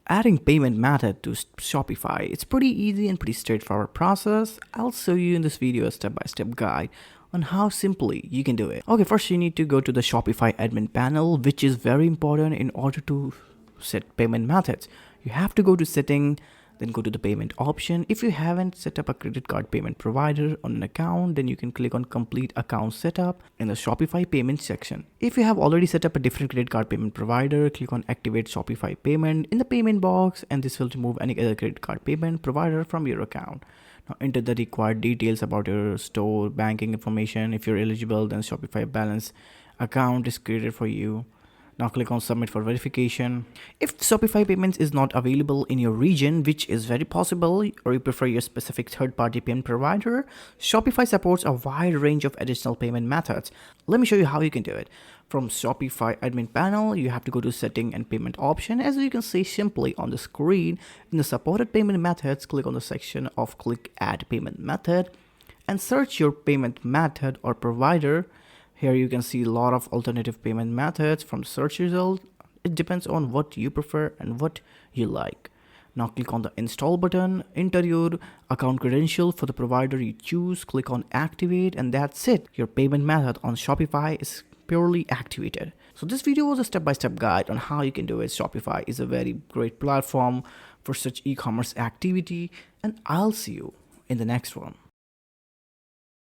Adding payment method to Shopify, it's pretty easy and pretty straightforward process. I'll show you in this video a step-by-step guide on how simply you can do it. Okay, first you need to go to the Shopify admin panel, which is very important in order to set payment methods. You have to go to setting, then go to the payment option. If you haven't set up a credit card payment provider on an account, then you can click on complete account setup in the Shopify payment section. If you have already set up a different credit card payment provider, click on activate Shopify payment in the payment box, and this will remove any other credit card payment provider from your account. Now enter the required details about your store, banking information. If you're eligible, then Shopify balance account is created for you. Now click on submit for verification. If Shopify payments is not available in your region, which is very possible, or you prefer your specific third-party payment provider, Shopify supports a wide range of additional payment methods. Let me show you how you can do it. From Shopify admin panel, you have to go to setting and payment option. As you can see simply on the screen, in the supported payment methods, click on the section of click add payment method and search your payment method or provider. Here you can see a lot of alternative payment methods from the search result. It depends on what you prefer and what you like. Now click on the install button, enter your account credential for the provider you choose, click on activate, and that's it. Your payment method on Shopify is purely activated. So this video was a step-by-step guide on how you can do it. Shopify is a very great platform for such e-commerce activity, and I'll see you in the next one.